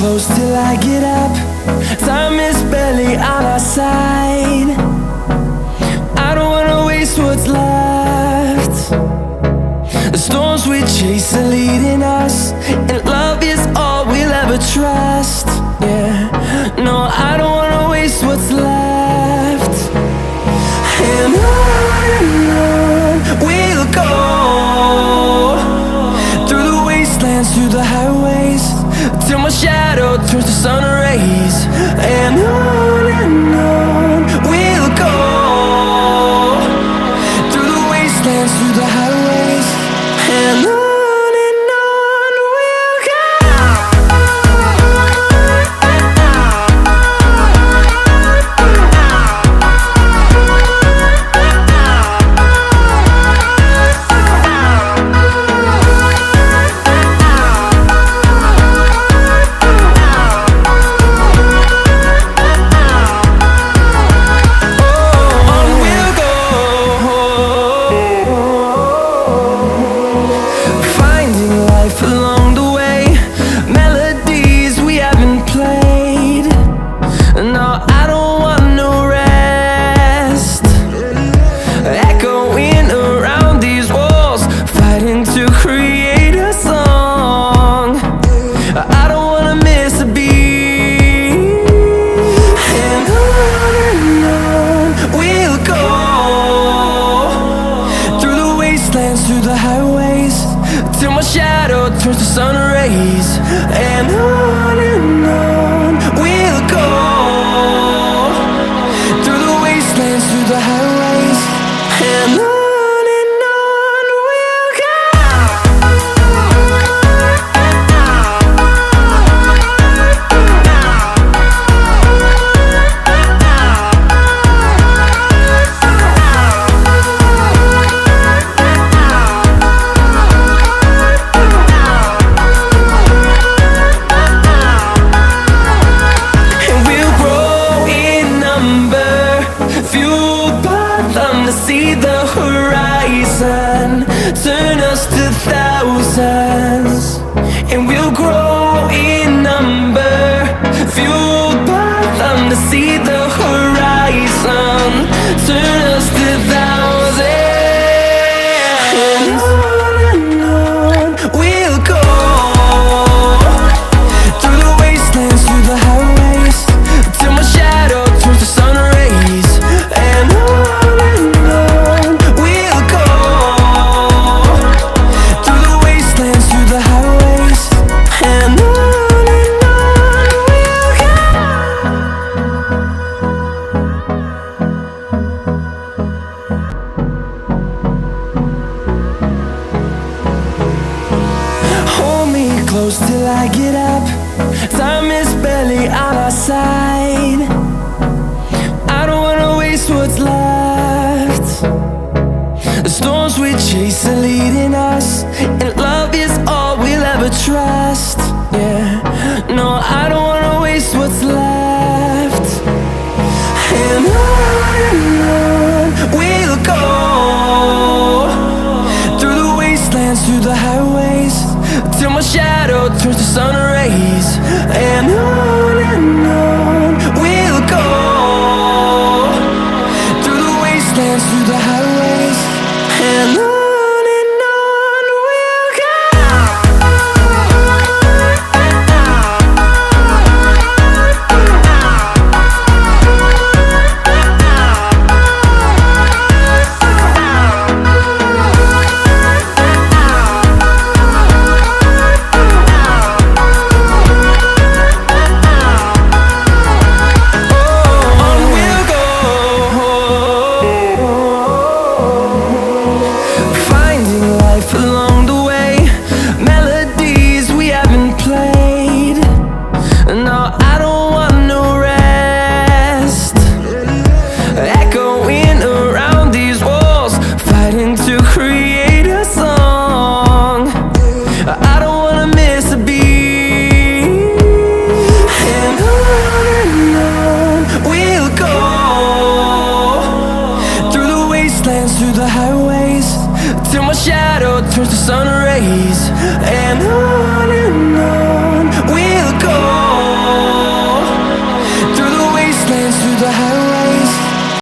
close till I get up. Time is barely on our side. I don't wanna waste what's left. The storms we chase are leading us, and love is all we'll ever trust. Yeah, no, I don't wanna waste what's left. And on we'll go, through the wastelands, through the highways, till my shadow turns to sun rays. And on we'll go, through the wastelands, through the highways, and on we'll go. Along the way, melodies we haven't played. No, I don't want no rest. Echoing around these walls, fighting to create a song. I don't wanna miss a beat. And on we'll go, through the wastelands, through the highways, till my shadow turns to sun rays. And on we'll go, through the wastelands, through the highways, and on we'll go. See the horizon, turn us to thousands, and we'll grow in number, fueled by them. To see the horizon, turn us to thousands, and on we'll go, through the wastelands, through the highways, till my shadow turns to sun rays. And close till I get up. Time is barely on our side. I don't wanna waste what's left. The storms we chase are leading us, and love is all we'll ever trust. Yeah, no, I don't wanna waste what's left. And on we'll go, through the wastelands, through the highways, till my shadow turns to sun rays. And on we'll go, through the wastelands, through the highways, and on we'll go. Along the way, melodies we haven't played. No, I don't want no rest. Echoing around these walls, fighting to create a song. I don't wanna miss a beat. And on we'll go, through the wastelands, through the highways, till my shadow turns to sun rays.